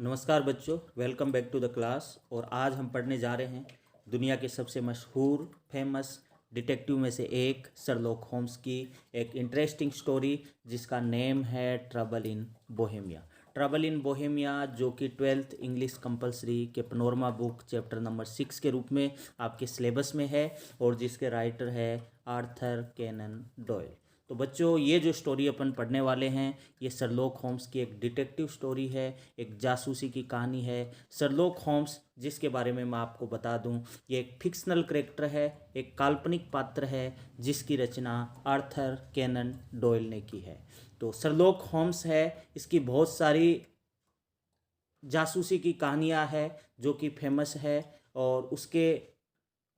नमस्कार बच्चों, welcome back to the class. और आज हम पढ़ने जा रहे हैं दुनिया के सबसे मशहूर फेमस डिटेक्टिव में से एक शर्लॉक होम्स की एक इंटरेस्टिंग स्टोरी जिसका नेम है trouble in Bohemia. Trouble in Bohemia जो कि 12th इंग्लिश कंपलसरी के पनोरमा बुक चैप्टर नंबर 6 के रूप में आपके सिलेबस में है और जिसके राइटर है आर्थर कैनन डॉयल। तो बच्चों, ये जो स्टोरी अपन पढ़ने वाले हैं ये शर्लॉक होम्स की एक डिटेक्टिव स्टोरी है, एक जासूसी की कहानी है। शर्लॉक होम्स जिसके बारे में मैं आपको बता दूं, ये एक फिक्शनल कैरेक्टर है, एक काल्पनिक पात्र है जिसकी रचना आर्थर कैनन डॉयल ने की है। तो शर्लॉक होम्स है, इसकी बहुत सारी जासूसी की कहानियाँ है जो कि फेमस है और उसके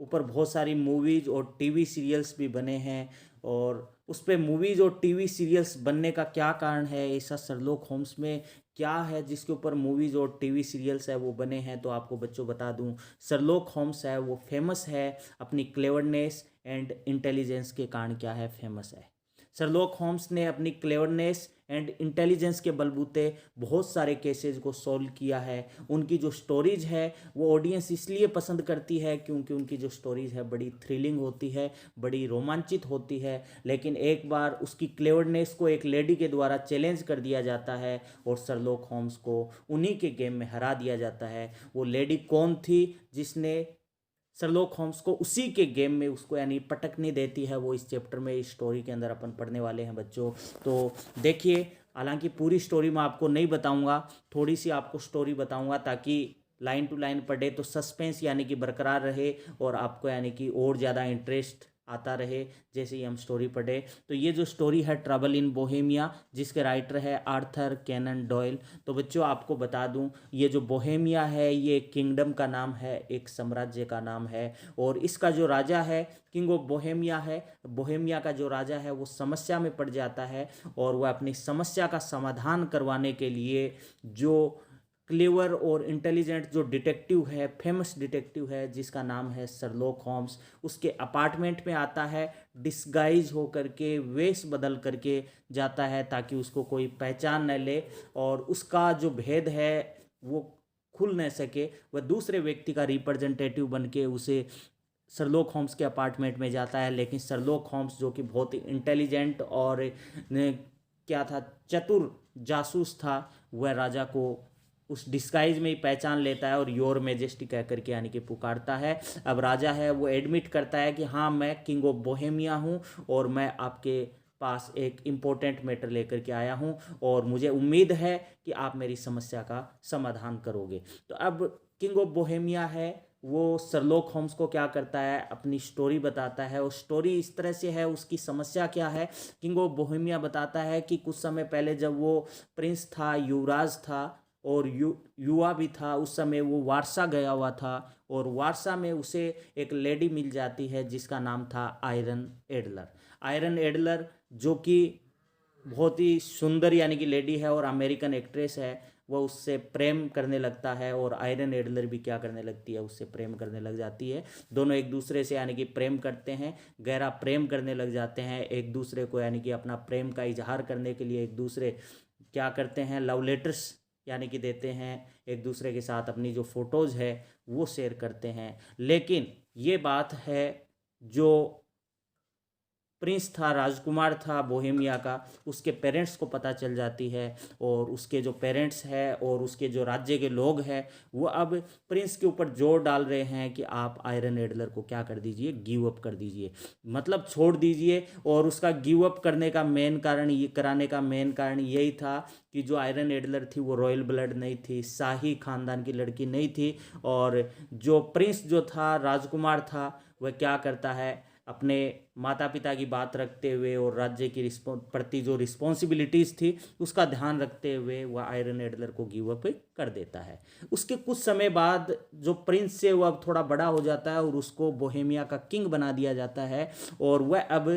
ऊपर बहुत सारी मूवीज़ और टीवी सीरियल्स भी बने हैं। और उस पे मूवीज़ और टीवी सीरियल्स बनने का क्या कारण है, ऐसा शर्लॉक होम्स में क्या है जिसके ऊपर मूवीज़ और टीवी सीरियल्स है वो बने हैं, तो आपको बच्चों बता दूं, शर्लॉक होम्स है वो फेमस है अपनी क्लेवरनेस एंड इंटेलिजेंस के कारण। क्या है फेमस है, शर्लॉक होम्स ने अपनी क्लेवरनेस एंड इंटेलिजेंस के बलबूते बहुत सारे केसेस को सॉल्व किया है। उनकी जो स्टोरीज है वो ऑडियंस इसलिए पसंद करती है क्योंकि उनकी जो स्टोरीज है बड़ी थ्रिलिंग होती है, बड़ी रोमांचित होती है। लेकिन एक बार उसकी क्लेवरनेस को एक लेडी के द्वारा चैलेंज कर दिया जाता है और शर्लॉक होम्स को उन्हीं के गेम में हरा दिया जाता है। वो लेडी कौन थी जिसने शर्लॉक होम्स को उसी के गेम में उसको यानी पटकनी देती है, वो इस चैप्टर में इस स्टोरी के अंदर अपन पढ़ने वाले हैं बच्चों। तो देखिए, हालांकि पूरी स्टोरी मैं आपको नहीं बताऊंगा, थोड़ी सी आपको स्टोरी बताऊंगा ताकि लाइन टू लाइन पढ़े तो सस्पेंस यानी कि बरकरार रहे और आपको यानी कि और ज़्यादा इंटरेस्ट आता रहे जैसे ही हम स्टोरी पढ़े। तो ये जो स्टोरी है ट्रबल इन बोहेमिया जिसके राइटर है आर्थर कैनन डॉयल। तो बच्चों आपको बता दूं, ये जो बोहेमिया है ये एक किंगडम का नाम है, एक साम्राज्य का नाम है। और इसका जो राजा है किंग ऑफ बोहेमिया है, बोहेमिया का जो राजा है वो समस्या में पड़ जाता है और वह अपनी समस्या का समाधान करवाने के लिए जो क्लेवर और इंटेलिजेंट जो डिटेक्टिव है, फेमस डिटेक्टिव है जिसका नाम है शर्लॉक होम्स, उसके अपार्टमेंट में आता है, डिस्गाइज होकर के, वेश बदल करके जाता है ताकि उसको कोई पहचान न ले और उसका जो भेद है वो खुल न सके। वह दूसरे व्यक्ति का रिप्रेजेंटेटिव बन के उसे शर्लॉक होम्स के अपार्टमेंट में जाता है। लेकिन शर्लॉक होम्स जो कि बहुत ही इंटेलिजेंट और क्या था, चतुर जासूस था, वह राजा को उस डिस्गाइज में ही पहचान लेता है और योर मेजेस्टी कह करके यानी कि पुकारता है। अब राजा है वो एडमिट करता है कि हाँ मैं किंग ऑफ बोहेमिया हूँ और मैं आपके पास एक इम्पोर्टेंट मैटर लेकर के आया हूँ और मुझे उम्मीद है कि आप मेरी समस्या का समाधान करोगे। तो अब किंग ऑफ बोहेमिया है वो शर्लॉक होम्स को क्या करता है, अपनी स्टोरी बताता है और स्टोरी इस तरह से है, उसकी समस्या क्या है। किंग ऑफ बोहेमिया बताता है कि कुछ समय पहले जब वो प्रिंस था, युवराज था और युवा भी था, उस समय वो वारसा गया हुआ था और वारसा में उसे एक लेडी मिल जाती है जिसका नाम था आयरन एडलर। आयरन एडलर जो कि बहुत ही सुंदर यानी कि लेडी है और अमेरिकन एक्ट्रेस है, वह उससे प्रेम करने लगता है और आयरन एडलर भी क्या करने लगती है, उससे प्रेम करने लग जाती है। दोनों एक दूसरे से यानी कि प्रेम करते हैं, गहरा प्रेम करने लग जाते हैं एक दूसरे को, यानी कि अपना प्रेम का इजहार करने के लिए एक दूसरे क्या करते हैं, लव लेटर्स यानी कि देते हैं एक दूसरे के साथ, अपनी जो फोटोज़ है वो शेयर करते हैं। लेकिन ये बात है जो प्रिंस था, राजकुमार था बोहेमिया का, उसके पेरेंट्स को पता चल जाती है और उसके जो पेरेंट्स हैं और उसके जो राज्य के लोग हैं वो अब प्रिंस के ऊपर जोर डाल रहे हैं कि आप आयरन एडलर को क्या कर दीजिए, गिव अप कर दीजिए, मतलब छोड़ दीजिए। और उसका गिव अप करने का मेन कारण, ये कराने का मेन कारण यही था कि जो आयरन एडलर थी वो रॉयल ब्लड नहीं थी, शाही खानदान की लड़की नहीं थी। और जो प्रिंस जो था, राजकुमार था, वह क्या करता है, अपने माता पिता की बात रखते हुए और राज्य की प्रति जो रिस्पॉन्सिबिलिटीज़ थी उसका ध्यान रखते हुए वह आयरन एडलर को गिव अप कर देता है। उसके कुछ समय बाद जो प्रिंस से वह अब थोड़ा बड़ा हो जाता है और उसको बोहेमिया का किंग बना दिया जाता है और वह अब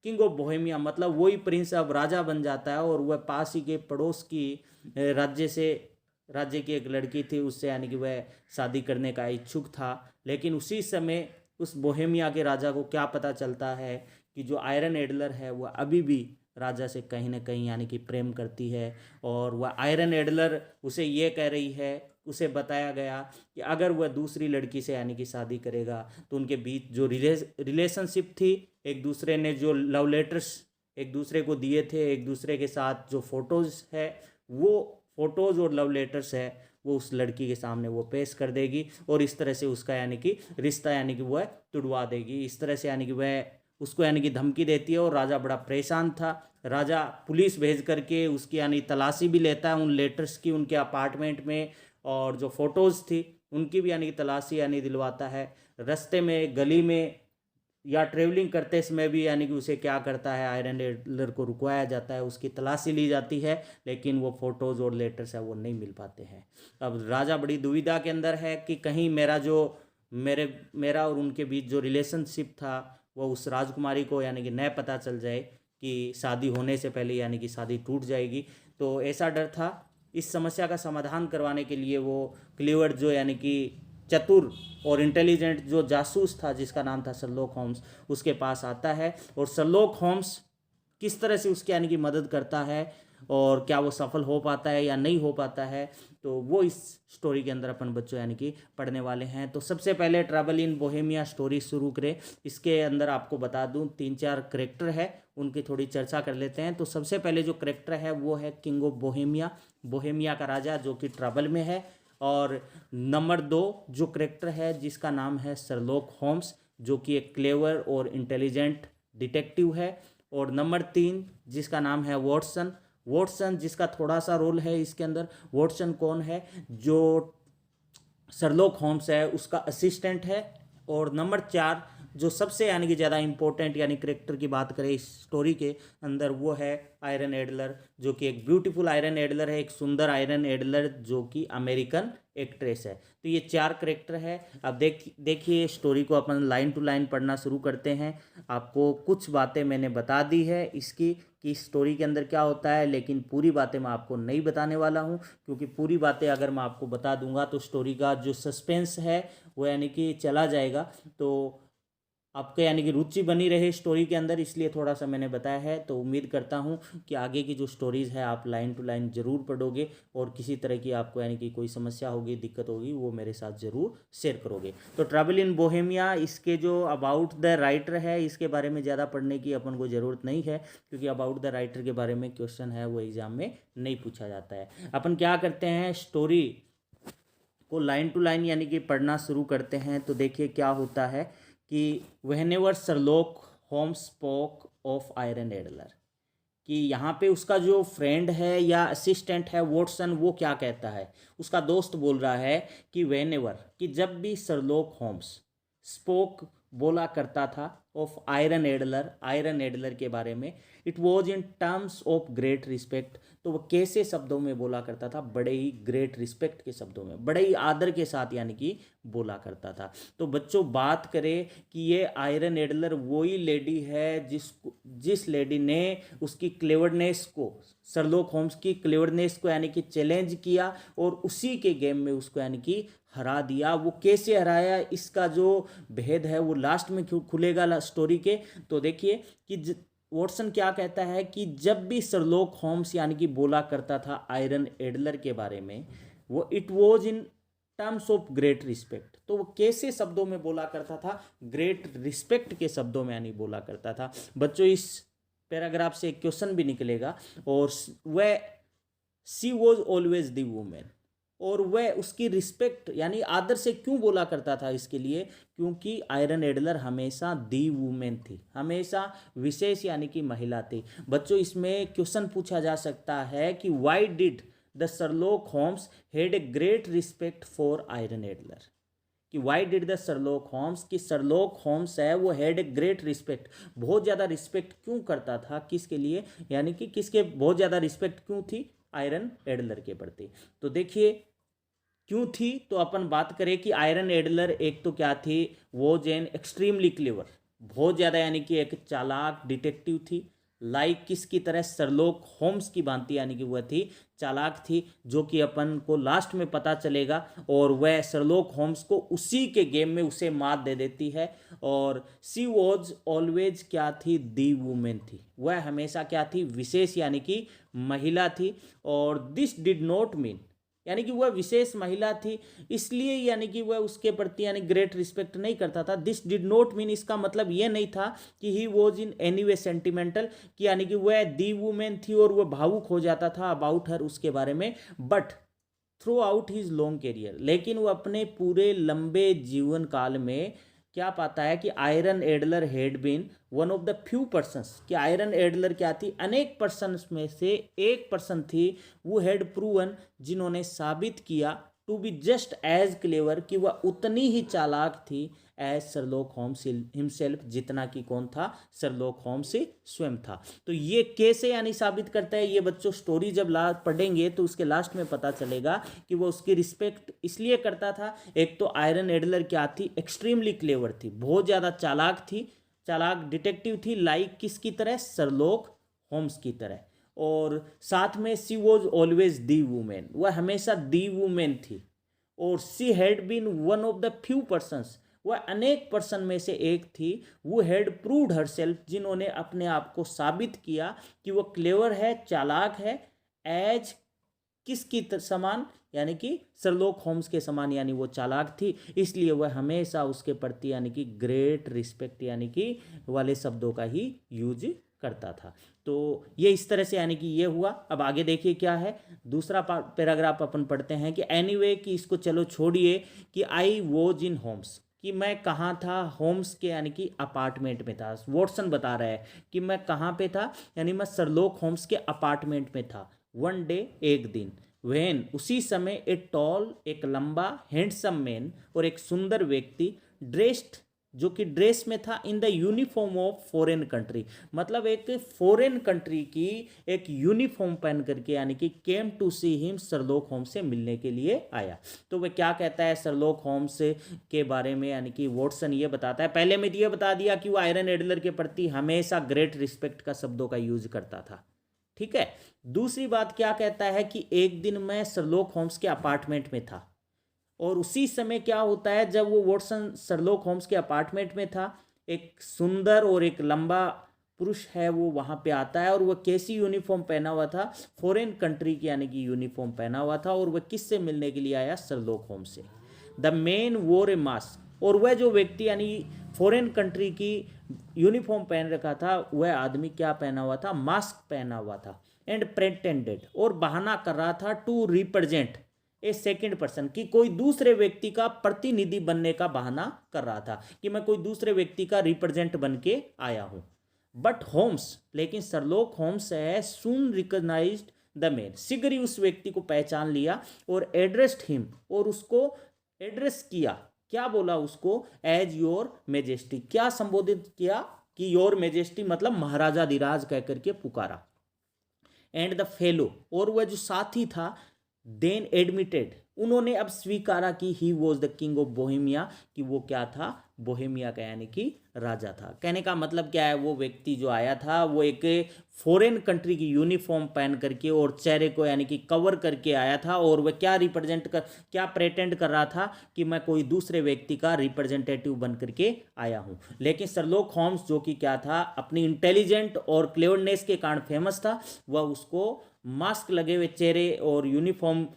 किंग ऑफ बोहेमिया मतलब वही प्रिंस अब राजा बन जाता है। और वह पास ही के पड़ोस की राज्य की एक लड़की थी, उससे यानी कि वह शादी करने का इच्छुक था। लेकिन उसी समय उस बोहेमिया के राजा को क्या पता चलता है कि जो आयरन एडलर है वह अभी भी राजा से कहीं ना कहीं यानी कि प्रेम करती है, और वह आयरन एडलर उसे ये कह रही है, उसे बताया गया कि अगर वह दूसरी लड़की से यानी कि शादी करेगा तो उनके बीच जो रिलेशनशिप थी, एक दूसरे ने जो लव लेटर्स एक दूसरे को दिए थे, एक दूसरे के साथ जो फोटोज़ है, वो फोटोज़ और लव लेटर्स है वो उस लड़की के सामने वो पेश कर देगी, और इस तरह से उसका यानी कि रिश्ता यानी कि वह तुड़वा देगी। इस तरह से यानी कि वह उसको यानी कि धमकी देती है, और राजा बड़ा परेशान था। राजा पुलिस भेज करके उसकी यानी तलाशी भी लेता है उन लेटर्स की, उनके अपार्टमेंट में, और जो फोटोज़ थी उनकी भी यानी कि तलाशी यानी दिलवाता है। रास्ते में, गली में या ट्रेवलिंग करते समय भी यानी कि उसे क्या करता है, आयरन एडलर को रुकवाया जाता है, उसकी तलाशी ली जाती है, लेकिन वो फोटोज़ और लेटर्स है वो नहीं मिल पाते हैं। अब राजा बड़ी दुविधा के अंदर है कि कहीं मेरा और उनके बीच जो रिलेशनशिप था वो उस राजकुमारी को यानी कि न पता चल जाए कि शादी होने से पहले यानी कि शादी टूट जाएगी। तो ऐसा डर था। इस समस्या का समाधान करवाने के लिए वो क्लीवर्ड जो यानी कि चतुर और इंटेलिजेंट जो जासूस था जिसका नाम था शर्लॉक होम्स, उसके पास आता है, और शर्लॉक होम्स किस तरह से उसकी यानी कि मदद करता है और क्या वो सफल हो पाता है या नहीं हो पाता है, तो वो इस स्टोरी के अंदर अपन बच्चों यानी कि पढ़ने वाले हैं। तो सबसे पहले ट्रैवल इन बोहेमिया स्टोरी शुरू करें। इसके अंदर आपको बता दूं 3-4 करेक्टर है, उनकी थोड़ी चर्चा कर लेते हैं। तो सबसे पहले जो करेक्टर है वो है किंग ऑफ बोहेमिया, बोहेमिया का राजा जो कि ट्रैवल में है। और नंबर 2 जो करेक्टर है जिसका नाम है शर्लॉक होम्स, जो कि एक क्लेवर और इंटेलिजेंट डिटेक्टिव है। और नंबर 3 जिसका नाम है वॉटसन, वॉटसन जिसका थोड़ा सा रोल है इसके अंदर। वॉटसन कौन है? जो शर्लॉक होम्स है उसका असिस्टेंट है। और नंबर 4 जो सबसे यानी कि ज़्यादा इंपॉर्टेंट यानी करेक्टर की बात करें इस स्टोरी के अंदर, वो है आयरन एडलर, जो कि एक ब्यूटीफुल आयरन एडलर है, एक सुंदर आयरन एडलर जो कि अमेरिकन एक्ट्रेस है। तो ये 4 करेक्टर है। अब देखिए स्टोरी को अपन लाइन टू लाइन पढ़ना शुरू करते हैं। आपको कुछ बातें मैंने बता दी है इसकी कि स्टोरी के अंदर क्या होता है, लेकिन पूरी बातें मैं आपको नहीं बताने वाला हूँ, क्योंकि पूरी बातें अगर मैं आपको बता दूंगा तो स्टोरी का जो सस्पेंस है वो यानी कि चला जाएगा। तो आपके यानी कि रुचि बनी रहे स्टोरी के अंदर, इसलिए थोड़ा सा मैंने बताया है। तो उम्मीद करता हूँ कि आगे की जो स्टोरीज़ है आप लाइन टू लाइन ज़रूर पढ़ोगे, और किसी तरह की आपको यानी कि कोई समस्या होगी, दिक्कत होगी, वो मेरे साथ ज़रूर शेयर करोगे। तो ट्रैवल इन बोहेमिया, इसके जो अबाउट द राइटर है इसके बारे में ज़्यादा पढ़ने की अपन को ज़रूरत नहीं है, क्योंकि अबाउट द राइटर के बारे में क्वेश्चन है वो एग्ज़ाम में नहीं पूछा जाता है। अपन क्या करते हैं, स्टोरी को लाइन टू लाइन यानी कि पढ़ना शुरू करते हैं। तो देखिए क्या होता है कि whenever Sherlock Holmes spoke of Irene Adler, कि यहाँ पे उसका जो फ्रेंड है या असिस्टेंट है वॉटसन, वो क्या कहता है, उसका दोस्त बोल रहा है कि व्हेनेवर, कि जब भी शर्लॉक होम्स स्पोक बोला करता था of Irene Adler, iron Adler के बारे में, it was in terms of great respect. तो वह कैसे शब्दों में बोला करता था? बड़े ही ग्रेट रिस्पेक्ट के शब्दों में, बड़े ही आदर के साथ यानी कि बोला करता था। तो बच्चों बात करें कि ये आयरन एडलर वही लेडी है जिस लेडी ने उसकी क्लेवरनेस को, शर्लॉक होम्स की क्लेवरनेस को यानी कि चैलेंज किया, और उसी के गेम में उसको यानी कि हरा दिया। वो कैसे हराया इसका जो भेद है वो लास्ट में खुलेगा स्टोरी के। तो देखिए कि वॉटसन क्या कहता है कि जब भी शर्लॉक होम्स यानी कि बोला करता था आयरन एडलर के बारे में, वो it was in terms of great respect. तो वो कैसे शब्दों में बोला करता था? ग्रेट रिस्पेक्ट के शब्दों में यानी बोला करता था। बच्चों इस पैराग्राफ से एक क्वेश्चन भी निकलेगा, और वह सी वॉज ऑलवेज द वुमेन, और वह उसकी रिस्पेक्ट यानी आदर से क्यों बोला करता था? इसके लिए क्योंकि आयरन एडलर हमेशा दी वुमेन थी, हमेशा विशेष यानी कि महिला थी। बच्चों इसमें क्वेश्चन पूछा जा सकता है कि why did the Sherlock Holmes had a great respect for Irene Adler, कि why did the Sherlock Holmes, कि शर्लॉक होम्स है वो हैड ए ग्रेट रिस्पेक्ट, बहुत ज़्यादा रिस्पेक्ट क्यों करता था, किसके लिए, यानी कि किसके बहुत ज़्यादा रिस्पेक्ट क्यों थी? आयरन एडलर के प्रति। तो देखिए क्यों थी, तो अपन बात करें कि आयरन एडलर एक तो क्या थी, वो जेन एक्सट्रीमली क्लेवर, बहुत ज़्यादा यानी कि एक चालाक डिटेक्टिव थी, लाइक किसकी तरह, शर्लॉक होम्स की भांति, यानी कि वह थी चालाक थी, जो कि अपन को लास्ट में पता चलेगा। और वह शर्लॉक होम्स को उसी के गेम में उसे मात दे देती है। और शी वॉज ऑलवेज क्या थी, दी वुमेन थी, वह हमेशा क्या थी, विशेष यानी कि महिला थी। और दिस डिड नॉट मीन, यानी कि वह विशेष महिला थी इसलिए यानी कि वह उसके प्रति यानी ग्रेट रिस्पेक्ट नहीं करता था। दिस डिड नॉट मीन, इसका मतलब यह नहीं था कि he was in any way sentimental, कि यानी कि वह दी वुमेन थी और वह भावुक हो जाता था अबाउट हर, उसके बारे में। But throughout his long career, लेकिन वो अपने पूरे लंबे जीवन काल में क्या पाता है कि Irene Adler had been one of the few persons, कि आयरन एडलर क्या थी, अनेक पर्सन्स में से एक पर्सन थी, वो हैड प्रूवन, जिन्होंने साबित किया, to be just as clever, कि वह उतनी ही चालाक थी, एज शर्लॉक होम्स हिमसेल्फ, जितना कि कौन था, शर्लॉक होम्स स्वयं था। तो ये कैसे यानी साबित करता है, ये बच्चों स्टोरी जब पढ़ेंगे तो उसके लास्ट में पता चलेगा कि वो उसकी रिस्पेक्ट इसलिए करता था। एक तो आयरन एडलर क्या थी, एक्सट्रीमली क्लेवर थी, बहुत ज़्यादा चालाक थी, चालाक डिटेक्टिव थी, लाइक किसकी तरह, शर्लॉक होम्स की तरह। और साथ में she was always the women, वह हमेशा दी वुमेन थी। और she had been one of the few persons, वह अनेक पर्सन में से एक थी, वो हैड प्रूव्ड हरसेल्फ, जिन्होंने अपने आप को साबित किया कि वो क्लेवर है, चालाक है, एज किसकी समान, यानी कि शर्लॉक होम्स के समान, यानी वो चालाक थी, इसलिए वह हमेशा उसके प्रति यानी कि ग्रेट रिस्पेक्ट यानी कि वाले शब्दों का ही यूज करता था। तो ये इस तरह से यानी कि ये हुआ। अब आगे देखिए क्या है, दूसरा पैराग्राफ अपन पढ़ते हैं कि एनीवे, कि इसको चलो छोड़िए, कि आई वॉज इन होम्स, कि मैं कहाँ था, होम्स के यानी कि अपार्टमेंट में था। वॉटसन बता रहा है कि मैं कहाँ पे था, यानी मैं शर्लॉक होम्स के अपार्टमेंट में था। वन डे, एक दिन, वेन, उसी समय, ए टॉल, एक लंबा, हैंडसम मैन, और एक सुंदर व्यक्ति, ड्रेस्ड, जो कि ड्रेस में था, in the uniform of foreign country, मतलब एक फॉरेन कंट्री की एक यूनिफॉर्म पहन करके, यानी कि came to see him, Sherlock Holmes से मिलने के लिए आया। तो वह क्या कहता है शर्लॉक होम्स के बारे में, यानी कि वॉटसन ये बताता है, पहले में ये बता दिया कि वो आयरन एडलर के प्रति हमेशा ग्रेट रिस्पेक्ट का शब्दों का यूज करता था, ठीक है। दूसरी बात क्या कहता है कि एक दिन मैं शर्लॉक होम्स के अपार्टमेंट में था, और उसी समय क्या होता है, जब वो वॉटसन शर्लॉक होम्स के अपार्टमेंट में था, एक सुंदर और एक लंबा पुरुष है वो वहाँ पे आता है, और वह कैसी यूनिफॉर्म पहना हुआ था, फॉरेन कंट्री की यानी कि यूनिफॉर्म पहना हुआ था, और वह किससे मिलने के लिए आया, शर्लॉक होम्स से। द मैन वोर ए मास्क, और वह जो व्यक्ति यानी फॉरेन कंट्री की यूनिफॉर्म पहन रखा था, वह आदमी क्या पहना हुआ था, मास्क पहना हुआ था। एंड प्रेटेंडेड, और बहाना कर रहा था, to represent a second person, कि कोई दूसरे व्यक्ति का प्रतिनिधि बनने का बहाना कर रहा था, कि मैं कोई दूसरे व्यक्ति का रिप्रेजेंट बन के आया हूं। बट होम्स, लेकिन शर्लॉक होम्स है, सून रिकॉग्नाइज्ड द मैन, शीघ्र ही उस व्यक्ति को पहचान लिया, और एड्रेस्ड हिम, और उसको एड्रेस किया, क्या बोला उसको, एज योर मेजेस्टी, क्या संबोधित किया कि योर मेजेस्टी, मतलब महाराजाधिराज कह करके पुकारा। एंड द फेलो, और वह जो साथी था, देन एडमिटेड, उन्होंने अब स्वीकारा कि he was the king of Bohemia, कि वो क्या था, बोहेमिया का यानी कि राजा था। कहने का मतलब क्या है, वो व्यक्ति जो आया था वो एक फॉरेन कंट्री की यूनिफॉर्म पहन करके और चेहरे को यानी कि कवर करके आया था, और वह क्या प्रेटेंड कर रहा था कि मैं कोई दूसरे व्यक्ति का रिप्रेजेंटेटिव बन करके आया हूँ। लेकिन शर्लॉक होम्स जो कि क्या था, अपनी इंटेलिजेंट और क्लेवरनेस के कारण फेमस था, वह उसको मास्क लगे हुए चेहरे और यूनिफॉर्म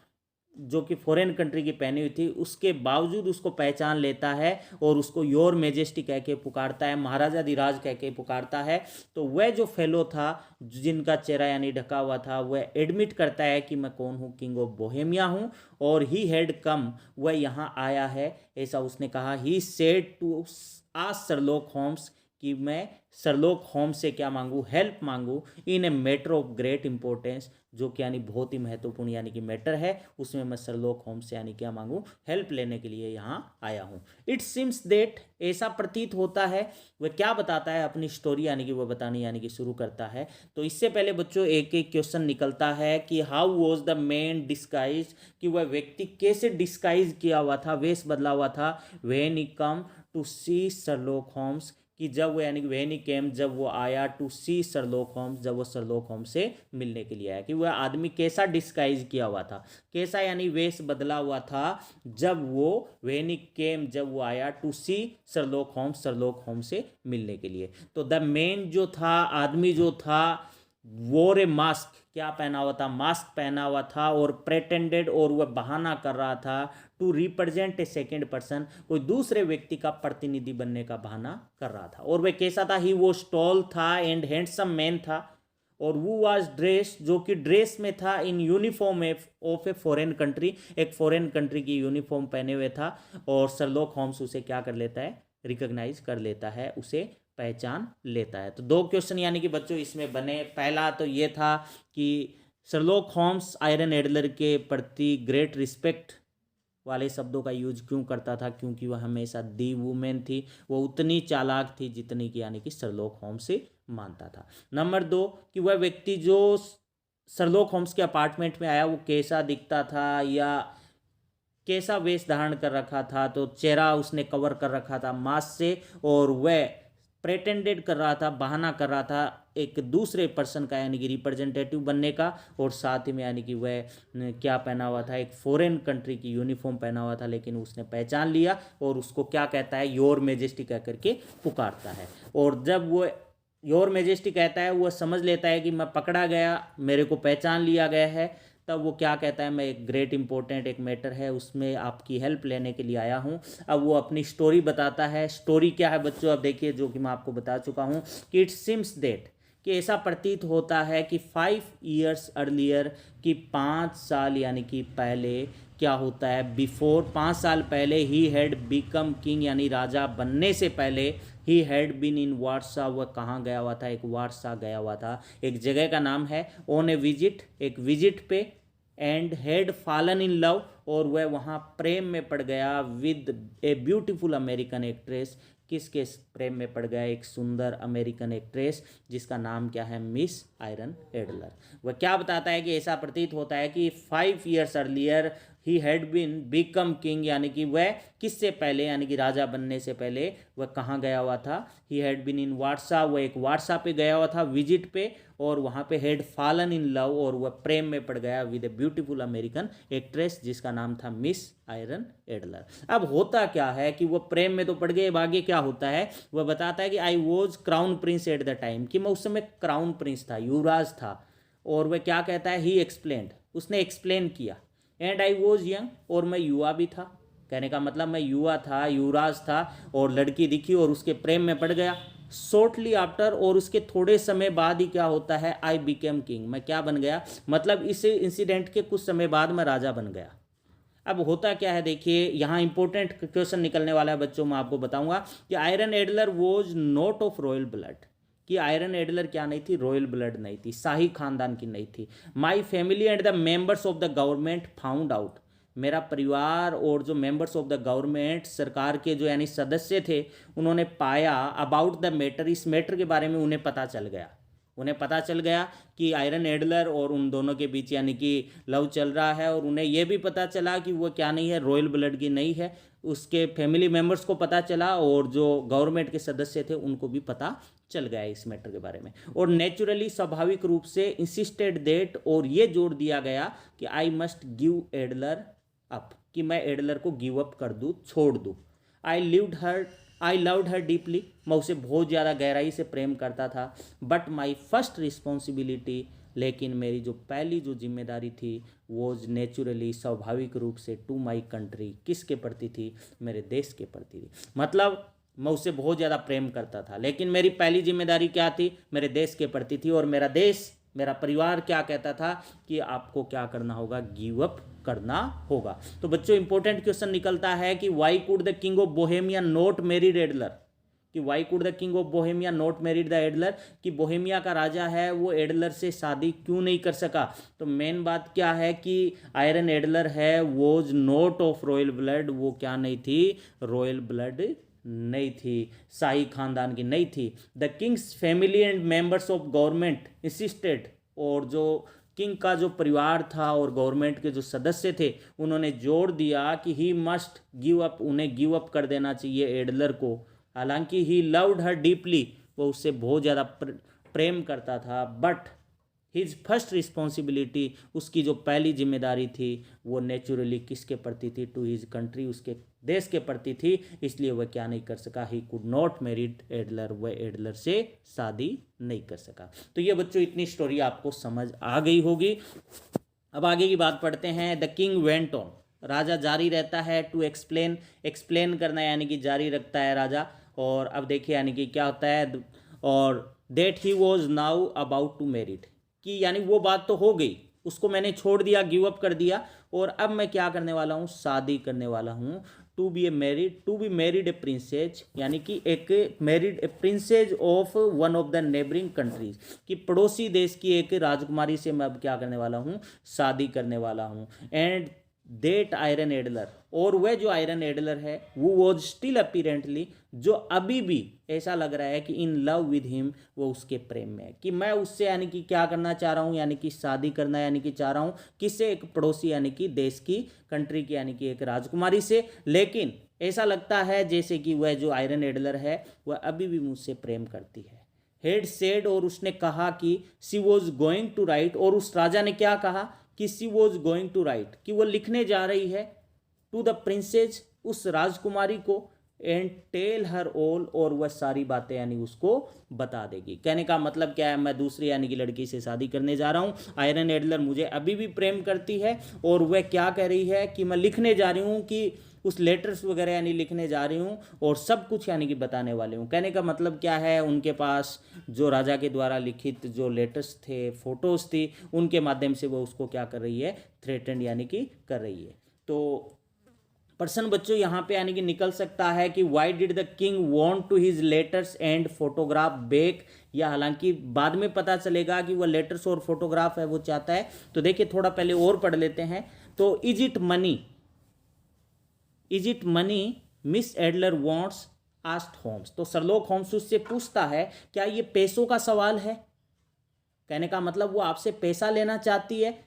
जो कि फॉरेन कंट्री की पहनी हुई थी, उसके बावजूद उसको पहचान लेता है, और उसको योर मेजेस्टी कह के पुकारता है, महाराजाधिराज कह के पुकारता है। तो वह जो फेलो था, जिनका चेहरा यानी ढका हुआ था, वह एडमिट करता है कि मैं कौन हूँ, किंग ऑफ बोहेमिया हूँ, और ही हैड कम, वह यहाँ आया है, ऐसा उसने कहा। He said to ask Sherlock Holmes, कि मैं शर्लॉक होम्स से क्या मांगू, हेल्प मांगू, in a matter of great importance, जो कि यानी बहुत ही महत्वपूर्ण यानी कि मैटर है, उसमें मैं शर्लॉक होम्स से यानी क्या मांगू, हेल्प लेने के लिए यहाँ आया हूँ। इट सिम्स देट, ऐसा प्रतीत होता है, वह क्या बताता है, अपनी स्टोरी यानी कि वह बतानी यानी कि शुरू करता है। तो इससे पहले बच्चों एक एक क्वेश्चन निकलता है कि how was the man disguise, कि वह व्यक्ति कैसे डिस्गाइज किया हुआ था, वेश बदला हुआ था, when he come to see Sherlock Holmes, कि कि जब वो यानी कि व्हेन ही केम, जब वो आया टू सी शर्लॉक होम्स, जब वो शर्लॉक होम्स से मिलने के लिए आया, कि वह आदमी कैसा डिस्गाइज किया हुआ था, कैसा यानी वेश बदला हुआ था जब वो व्हेन ही केम, जब वो आया to see Sherlock Holmes, Sherlock Holmes से मिलने के लिए। तो द मैन जो था, आदमी जो था, वोर ए मास्क, क्या पहना हुआ था, मास्क पहना हुआ था, और प्रेटेंडेड, और वह बहाना कर रहा था to represent a second person, कोई दूसरे व्यक्ति का प्रतिनिधि बनने का बहाना कर रहा था। और वह कैसा था, ही वो टॉल था एंड हैंडसम मैन था, और वो वाज ड्रेस, जो कि ड्रेस में था, in uniform of a foreign country, एक फॉरेन कंट्री की यूनिफॉर्म पहने हुए था। और शर्लॉक होम्स उसे क्या कर लेता है, रिकॉग्नाइज कर लेता है, उसे पहचान लेता है। तो दो क्वेश्चन यानी कि बच्चों इसमें बने। पहला तो ये था कि शर्लॉक होम्स आयरन एडलर के प्रति ग्रेट रिस्पेक्ट वाले शब्दों का यूज क्यों करता था, क्योंकि वह हमेशा दी वुमेन थी, वो उतनी चालाक थी जितनी कि यानी कि शर्लॉक होम्स से मानता था। नंबर 2 कि वह व्यक्ति जो शर्लॉक होम्स के अपार्टमेंट में आया वो कैसा दिखता था या कैसा वेश धारण कर रखा था, तो चेहरा उसने कवर कर रखा था मास्क से, और वह प्रेटेंडेड कर रहा था, बहाना कर रहा था एक दूसरे पर्सन का यानी कि रिप्रेजेंटेटिव बनने का, और साथ ही में यानी कि वह क्या पहना हुआ था, एक फॉरेन कंट्री की यूनिफॉर्म पहना हुआ था, लेकिन उसने पहचान लिया और उसको क्या कहता है, योर मेजेस्टी कह करके पुकारता है। और जब वो योर मेजेस्टी कहता है, वो समझ लेता है कि मैं पकड़ा गया, मेरे को पहचान लिया गया है, तब वो क्या कहता है, मैं एक ग्रेट इंपॉर्टेंट एक मैटर है उसमें आपकी हेल्प लेने के लिए आया हूँ। अब वो अपनी स्टोरी बताता है। स्टोरी क्या है बच्चों, अब देखिए, जो कि मैं आपको बता चुका हूँ कि इट सिम्स दैट, कि ऐसा प्रतीत होता है कि 5 years अर्लियर, कि 5 साल यानी कि पहले क्या होता है, बिफोर 5 साल पहले, ही हैड बिकम किंग, यानी राजा बनने से पहले, ही हैड बीन इन वारसा, वह कहाँ गया हुआ था, एक वारसा गया हुआ था, एक जगह का नाम है, ऑन ए विजिट, एक विजिट पे, and had fallen in love, और वह वहाँ प्रेम में पड़ गया, with a beautiful American actress, किसके प्रेम में पड़ गया, एक सुंदर अमेरिकन एक्ट्रेस जिसका नाम क्या है, मिस आयरन एडलर। वह क्या बताता है कि ऐसा प्रतीत होता है कि 5 years अर्लियर ही हैड बीन बिकम किंग, यानी कि वह किससे पहले, यानी कि राजा बनने से पहले वह कहाँ गया हुआ था, ही हैड बीन इन वारसा, वह एक वारसा पे गया हुआ था विजिट पे, और वहाँ पे हैड फॉलन इन लव, और वह प्रेम में पड़ गया with a beautiful American actress जिसका नाम था मिस आयरन एडलर। अब होता क्या है कि वह प्रेम में तो पड़ गए, आगे क्या होता है, वह बताता है कि I was crown Prince at the time, कि मैं उस समय क्राउन प्रिंस था, युवराज था। और वह क्या कहता है, ही एक्सप्लेन्ड, उसने एक्सप्लेन किया, एंड आई वॉज यंग, और मैं युवा भी था, कहने का मतलब मैं युवा था, युवराज था, और लड़की दिखी और उसके प्रेम में पड़ गया। शॉर्टली आफ्टर, और उसके थोड़े समय बाद ही क्या होता है, आई बिकेम किंग, मैं क्या बन गया, मतलब इस इंसिडेंट के कुछ समय बाद मैं राजा बन गया। अब होता क्या है, देखिए यहाँ इंपॉर्टेंट क्वेश्चन निकलने वाला है बच्चों, मैं आपको बताऊंगा कि Irene Adler was not of royal blood, कि आयरन एडलर क्या नहीं थी, रॉयल ब्लड नहीं थी, शाही खानदान की नहीं थी। My family and the members of the government found out, मेरा परिवार और जो मेंबर्स ऑफ द गवर्नमेंट, सरकार के जो यानी सदस्य थे, उन्होंने पाया, अबाउट द मैटर, इस मैटर के बारे में उन्हें पता चल गया, उन्हें पता चल गया कि आयरन एडलर और उन दोनों के बीच यानी कि लव चल रहा है, और उन्हें यह भी पता चला कि वो क्या नहीं है, रॉयल ब्लड की नहीं है, उसके फैमिली मेम्बर्स को पता चला, और जो गवर्नमेंट के सदस्य थे उनको भी पता चल गया इस मैटर के बारे में। और नेचुरली, स्वाभाविक रूप से, इंसिस्टेड देट, और ये जोड़ दिया गया कि I must give Adler up, कि मैं एडलर को गिव अप कर दूँ, छोड़ दूँ। आई लव्ड हर डीपली, मैं उसे बहुत ज़्यादा गहराई से प्रेम करता था। बट माई फर्स्ट रिस्पॉन्सिबिलिटी, लेकिन मेरी जो पहली जो जिम्मेदारी थी, वॉज नेचुरली, स्वाभाविक रूप से, टू माई कंट्री, किसके प्रति थी, मेरे देश के प्रति थी। मतलब मैं उससे बहुत ज़्यादा प्रेम करता था, लेकिन मेरी पहली जिम्मेदारी क्या थी, मेरे देश के प्रति थी, और मेरा देश, मेरा परिवार क्या कहता था कि आपको क्या करना होगा, गिव अप करना होगा। तो बच्चों इंपॉर्टेंट क्वेश्चन निकलता है कि why could the king of Bohemia not married Adler, कि why could the king of Bohemia not married the Adler, कि बोहेमिया का राजा है वो एडलर से शादी क्यों नहीं कर सका। तो मेन बात क्या है कि आयरन एडलर है, was not of royal blood, वो क्या नहीं थी, रॉयल ब्लड नहीं थी, शाही खानदान की नहीं थी। The Kings family and members of government insisted, और जो किंग का जो परिवार था और गवर्नमेंट के जो सदस्य थे, उन्होंने जोर दिया कि ही मस्ट गिव अप, उन्हें गिव अप कर देना चाहिए एडलर को, हालांकि ही लव्ड हर डीपली, वो उससे बहुत ज़्यादा प्रेम करता था, बट हिज फर्स्ट रिस्पॉन्सिबिलिटी, उसकी जो पहली जिम्मेदारी थी वो नेचुरली किसके प्रति थी, टू हिज कंट्री, उसके देश के प्रति थी, इसलिए वह क्या नहीं कर सका, he could not married Adler, वह एडलर से शादी नहीं कर सका। तो ये बच्चों इतनी स्टोरी आपको समझ आ गई होगी। अब आगे की बात पढ़ते हैं। द किंग वेंट ऑन, राजा जारी रहता है, टू एक्सप्लेन करना यानी कि जारी रखता है राजा। और अब देखिए यानी कि क्या होता है, और that he was now about to married, कि यानी वो बात तो हो गई, उसको मैंने छोड़ दिया, गिव अप कर दिया, और अब मैं क्या करने वाला हूँ, शादी करने वाला हूँ। To be married a princess, यानी कि एक married a princess of one of the neighbouring countries, कि पड़ोसी देश की एक राजकुमारी से मैं अब क्या करने वाला हूँ, शादी करने वाला हूँ। एंड देट आयरन एडलर, और वह जो आयरन एडलर है वो वॉज स्टिल अपीरेंटली, जो अभी भी ऐसा लग रहा है कि इन लव विद हिम, वो उसके प्रेम में है, कि मैं उससे यानी कि क्या करना चाह रहा हूँ, यानी कि शादी करना यानी कि चाह रहा हूँ किससे, एक पड़ोसी यानी कि देश की, कंट्री की, यानी कि एक राजकुमारी से। लेकिन ऐसा लगता है जैसे कि वह जो आयरन एडलर है वह अभी भी मुझसे प्रेम करती है। हेड सेड, और उसने कहा कि सी वॉज गोइंग टू राइट, और उस राजा ने क्या कहा कि सी वॉज गोइंग टू राइट, कि वो लिखने जा रही है, टू द प्रिंसेस, उस राजकुमारी को, एंड टेल हर ऑल, और वह सारी बातें यानी उसको बता देगी। कहने का मतलब क्या है, मैं दूसरी यानी कि लड़की से शादी करने जा रहा हूँ, आयरन एडलर मुझे अभी भी प्रेम करती है, और वह क्या कह रही है कि मैं लिखने जा रही हूँ, कि उस लेटर्स वगैरह यानी लिखने जा रही हूँ, और सब कुछ यानी कि बताने वाले हूँ। कहने का मतलब क्या है, उनके पास जो राजा के द्वारा लिखित जो लेटर्स थे, फोटोज़ थी, उनके माध्यम से वो उसको क्या कर रही है, थ्रेटेंड यानी कि कर रही है। तो पर्सन बच्चों यहाँ पे यानी कि निकल सकता है कि why did the king want to his letters and photograph back, या हालांकि बाद में पता चलेगा कि वह लेटर्स और फोटोग्राफ है वो चाहता है। तो देखिए थोड़ा पहले और पढ़ लेते हैं। तो is it money Miss Adler wants asked Holmes, तो शर्लॉक होम्स उससे पूछता है क्या ये पैसों का सवाल है। कहने का मतलब वो आपसे पैसा लेना चाहती है,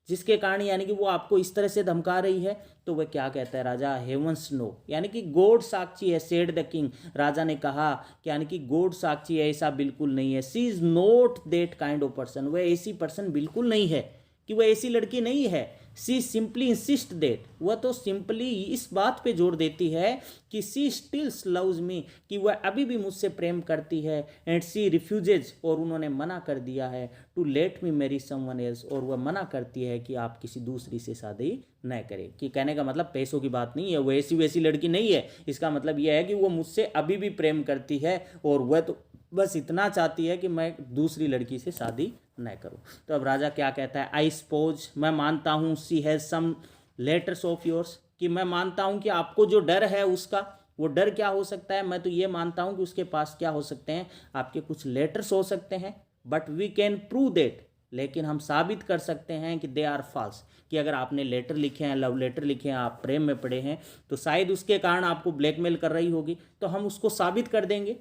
जिसके कारण यानी कि वो आपको इस तरह से धमका रही है। तो वह क्या कहता है राजा, हेवंस नो, यानी कि गॉड साक्षी है, सेड द किंग, राजा ने कहा कि यानी कि गॉड साक्षी है, ऐसा बिल्कुल नहीं है। She is not that kind of person, वह ऐसी पर्सन बिल्कुल नहीं है, कि वह ऐसी लड़की नहीं है। सी सिंपली इंसिस्ट दैट, वह तो सिंपली इस बात पे जोर देती है कि सी स्टिल्स लव्स मी, कि वह अभी भी मुझसे प्रेम करती है। एंड सी रिफ्यूजेज, और उन्होंने मना कर दिया है, to let me marry someone else, और वह मना करती है कि आप किसी दूसरी से शादी न करें। कि कहने का मतलब पैसों की बात नहीं है, वो ऐसी वैसी लड़की नहीं है, इसका मतलब यह है कि वो मुझसे अभी भी प्रेम करती है, और वह तो बस इतना चाहती है कि मैं दूसरी लड़की से शादी न करूं। तो अब राजा क्या कहता है, आई सपोज, मैं मानता हूं, she has some letters of yours, कि मैं मानता हूं कि आपको जो डर है उसका, वो डर क्या हो सकता है, मैं तो ये मानता हूं कि उसके पास क्या हो सकते हैं, आपके कुछ लेटर्स हो सकते हैं, but we can prove that, लेकिन हम साबित कर सकते हैं कि दे आर फॉल्स, कि अगर आपने लेटर लिखे हैं, लव लेटर लिखे हैं, आप प्रेम में पड़े हैं, तो शायद उसके कारण आपको ब्लैकमेल कर रही होगी, तो हम उसको साबित कर देंगे,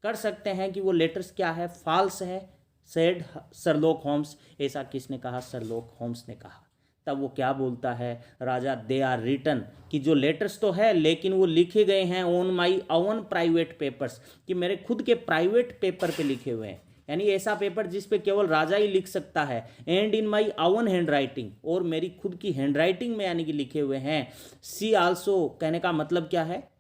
कर सकते हैं कि वो लेटर्स क्या है, फॉल्स है, सेड शर्लॉक होम्स। ऐसा किसने कहा, शर्लॉक होम्स ने कहा। तब वो क्या बोलता है राजा, दे आर रिटन, कि जो लेटर्स तो है लेकिन वो लिखे गए हैं on my own private papers, कि मेरे खुद के प्राइवेट पेपर पे लिखे हुए हैं, यानी ऐसा पेपर जिस पे केवल राजा ही लिख सकता है। And in my own hand writing, और मेरी खुद की हैंड राइटिंग में यानी कि लिखे हुए हैं। सी आल्सो, कहने का मतलब क्या है,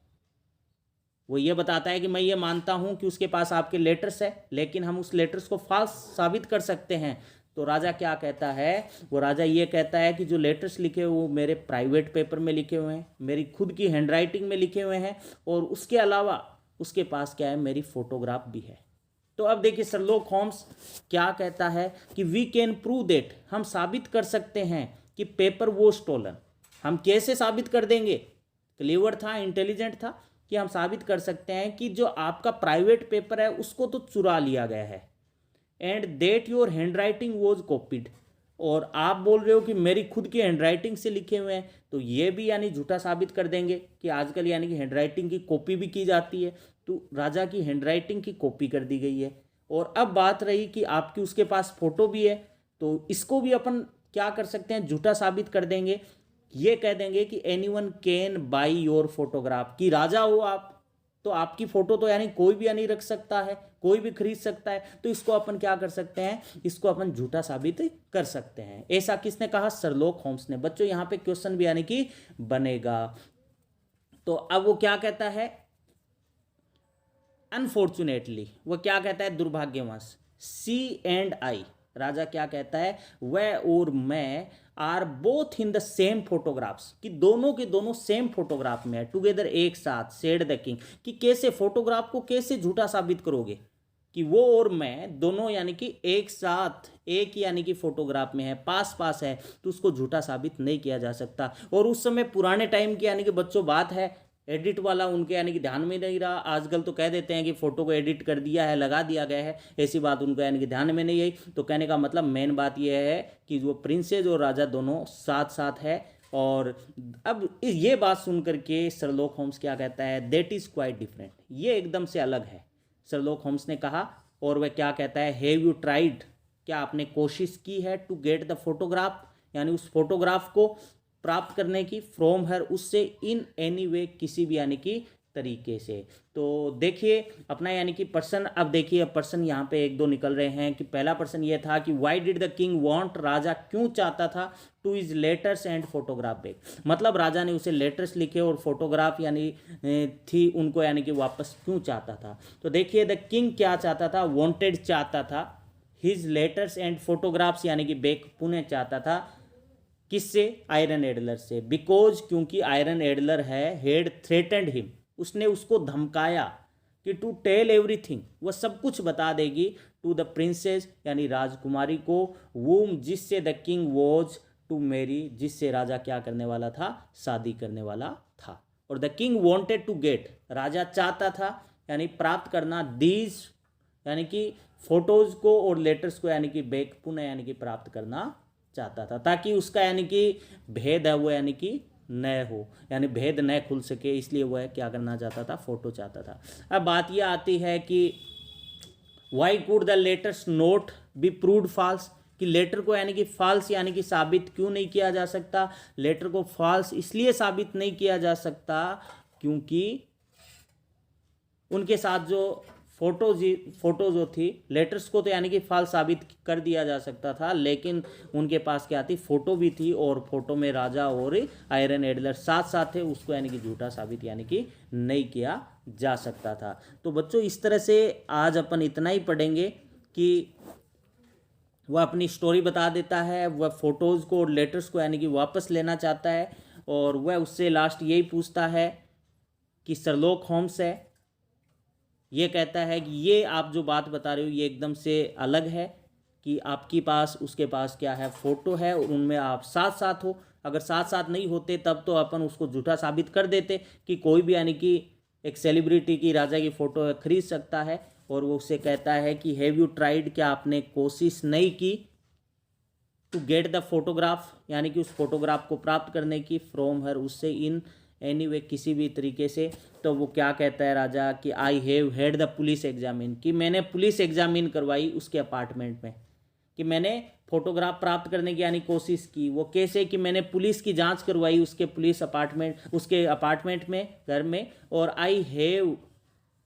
वो ये बताता है कि मैं ये मानता हूं कि उसके पास आपके लेटर्स है, लेकिन हम उस लेटर्स को फॉल्स साबित कर सकते हैं। तो राजा क्या कहता है, वो राजा ये कहता है कि जो लेटर्स लिखे हुए वो मेरे प्राइवेट पेपर में लिखे हुए हैं, मेरी खुद की हैंडराइटिंग में लिखे हुए हैं, और उसके अलावा उसके पास क्या है, मेरी फोटोग्राफ भी है। तो अब देखिए शर्लॉक होम्स क्या कहता है कि वी कैन प्रूव दैट, हम साबित कर सकते हैं कि पेपर वो स्टोलन। हम कैसे साबित कर देंगे, क्लेवर था, इंटेलिजेंट था, कि हम साबित कर सकते हैं कि जो आपका प्राइवेट पेपर है उसको तो चुरा लिया गया है। And that your handwriting was copied, और आप बोल रहे हो कि मेरी खुद की हैंड राइटिंग से लिखे हुए हैं, तो ये भी यानी झूठा साबित कर देंगे कि आजकल यानी कि हैंड राइटिंग की कॉपी भी की जाती है। तो राजा की हैंड राइटिंग की कॉपी कर दी गई है। और अब बात रही कि आपकी उसके पास फोटो भी है, तो इसको भी अपन क्या कर सकते हैं, झूठा साबित कर देंगे। ये कह देंगे कि anyone can buy your photograph, कि राजा हो आप, तो आपकी फ़ोटो तो यानी कोई भी यानी रख सकता है, कोई भी खरीद सकता है। तो इसको अपन क्या कर सकते हैं, इसको अपन झूठा साबित कर सकते हैं। ऐसा किसने कहा, शर्लॉक होम्स ने। बच्चों यहाँ पे क्वेश्चन भी यानी कि बनेगा। तो अब वो क्या कहता है, अनफॉर्चुनेटली, वो क्या कहता है, दुर्भाग्यवश, सी एंड आई, राजा क्या कहता है, वह और मैं are both in the same photographs, कि दोनों के दोनों सेम फोटोग्राफ में है, टुगेदर, एक साथ, सेड द किंग, कि कैसे फोटोग्राफ को कैसे झूठा साबित करोगे, कि वो और मैं दोनों यानी कि एक साथ एक ही यानी कि फोटोग्राफ में है, पास पास है, तो उसको झूठा साबित नहीं किया जा सकता। और उस समय पुराने टाइम की यानी कि बच्चों बात है, एडिट वाला उनके यानी कि ध्यान में नहीं रहा। आजकल तो कह देते हैं कि फ़ोटो को एडिट कर दिया है, लगा दिया गया है, ऐसी बात उनको यानी कि ध्यान में नहीं आई। तो कहने का मतलब मेन बात यह है कि वो प्रिंसेस और राजा दोनों साथ साथ है। और अब ये बात सुन करके शर्लॉक होम्स क्या कहता है, दैट इज़ क्वाइट डिफरेंट, ये एकदम से अलग है, शर्लॉक होम्स ने कहा। और वह क्या कहता है, हैव यू ट्राइड, क्या आपने कोशिश की है, टू गेट द फोटोग्राफ, यानी उस फोटोग्राफ को प्राप्त करने की, फ्रॉम हर, उससे, इन एनी वे, किसी भी यानी कि तरीके से। तो देखिए अपना यानी कि पर्सन, अब देखिए पर्सन यहाँ पे एक दो निकल रहे हैं। कि पहला पर्सन ये था कि why did the king want, राजा क्यों चाहता था, to his letters and photograph back, मतलब राजा ने उसे लेटर्स लिखे और फोटोग्राफ यानी थी उनको यानी कि वापस क्यों चाहता था। तो देखिए द किंग क्या चाहता था, वांटेड चाहता था, हिज लेटर्स एंड फोटोग्राफ्स यानी कि बैक पुनः चाहता था, किससे, आयरन एडलर से, बिकॉज, क्योंकि आयरन एडलर है, हेड थ्रेटेंड हिम, उसने उसको धमकाया कि टू टेल एवरीथिंग, वह सब कुछ बता देगी, टू द प्रिंसेस यानी राजकुमारी को, वूम, जिससे the king was to marry, जिससे राजा क्या करने वाला था, शादी करने वाला था। और the king wanted to get, राजा चाहता था यानी प्राप्त करना, दीज यानी कि फोटोज को और लेटर्स को यानी कि बैक पुनः यानी कि प्राप्त करना चाहता था, ताकि उसका यानी कि भेद है वो यानी कि न हो, यानी भेद न खुल सके, इसलिए वह क्या करना चाहता था, फोटो चाहता था। अब बात यह आती है कि why could the letters not be proved false, कि लेटर को यानी कि फॉल्स यानी कि साबित क्यों नहीं किया जा सकता। लेटर को फॉल्स इसलिए साबित नहीं किया जा सकता क्योंकि उनके साथ जो फोटो जो थी, लेटर्स को तो यानी कि फॉल्स साबित कर दिया जा सकता था, लेकिन उनके पास क्या थी, फोटो भी थी, और फोटो में राजा और आयरन एडलर साथ साथ थे, उसको यानी कि झूठा साबित यानी कि नहीं किया जा सकता था। तो बच्चों इस तरह से आज अपन इतना ही पढ़ेंगे कि वह अपनी स्टोरी बता देता है, वह फोटोज़ को और लेटर्स को यानी कि वापस लेना चाहता है, और वह उससे लास्ट यही पूछता है कि शर्लॉक होम्स है, ये कहता है कि ये आप जो बात बता रहे हो ये एकदम से अलग है, कि आपके पास उसके पास क्या है, फ़ोटो है और उनमें आप साथ साथ हो, अगर साथ साथ नहीं होते तब तो अपन उसको झूठा साबित कर देते कि कोई भी यानी कि एक सेलिब्रिटी की, राजा की फ़ोटो खरीद सकता है। और वो उससे कहता है कि हैव यू ट्राइड, क्या आपने कोशिश नहीं की, टू गेट द फोटोग्राफ यानी कि उस फोटोग्राफ को प्राप्त करने की, फ्रॉम हर, उससे, इन एनीवे, किसी भी तरीके से। तो वो क्या कहता है राजा कि I have had the police examine, कि मैंने पुलिस एग्जामिन करवाई उसके अपार्टमेंट में, कि मैंने फोटोग्राफ प्राप्त करने की यानी कोशिश की। वो कैसे, कि मैंने पुलिस की जांच करवाई उसके पुलिस अपार्टमेंट, उसके अपार्टमेंट में, घर में, और I have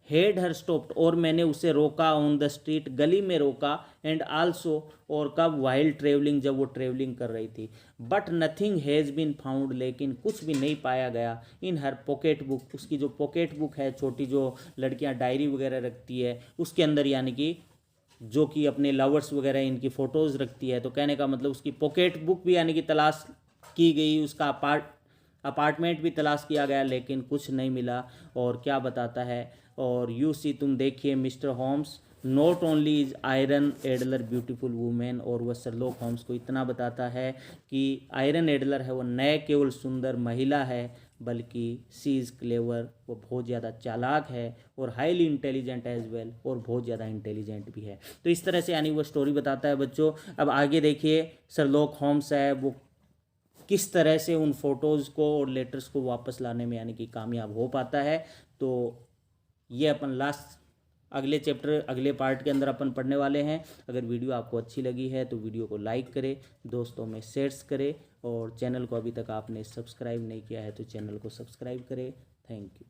head her stopped, और मैंने उसे रोका, ऑन द स्ट्रीट, गली में रोका, एंड आल्सो, और कब, वाइल ट्रेवलिंग, जब वो ट्रेवलिंग कर रही थी, but nothing has been found, लेकिन कुछ भी नहीं पाया गया, इन हर पॉकेट बुक, उसकी जो पॉकेट बुक है, छोटी जो लड़कियां डायरी वगैरह रखती है, उसके अंदर यानी कि जो कि अपने लवर्स वगैरह इनकी फ़ोटोज़ रखती है। तो कहने का मतलब उसकी पॉकेट बुक भी यानी कि तलाश की गई, उसका अपार्टमेंट भी तलाश किया गया, लेकिन कुछ नहीं मिला। और क्या बताता है, और यू सी, तुम देखिए Mr Holmes, not only is Irene Adler beautiful women, और वह शर्लॉक होम्स को इतना बताता है कि आयरन एडलर है वो न केवल सुंदर महिला है, बल्कि सी इज़ क्लेवर, वो बहुत ज़्यादा चालाक है, और हाईली इंटेलिजेंट एज वेल, और बहुत ज़्यादा इंटेलिजेंट भी है। तो इस तरह से यानी वो स्टोरी बताता है बच्चों। अब आगे देखिए शर्लॉक होम्स है वो किस तरह से उन फोटोज़ को और लेटर्स को वापस लाने में यानी कि कामयाब हो पाता है। तो ये अपन लास्ट अगले चैप्टर, अगले पार्ट के अंदर अपन पढ़ने वाले हैं। अगर वीडियो आपको अच्छी लगी है तो वीडियो को लाइक करें, दोस्तों में शेयर्स करें, और चैनल को अभी तक आपने सब्सक्राइब नहीं किया है तो चैनल को सब्सक्राइब करें। Thank you.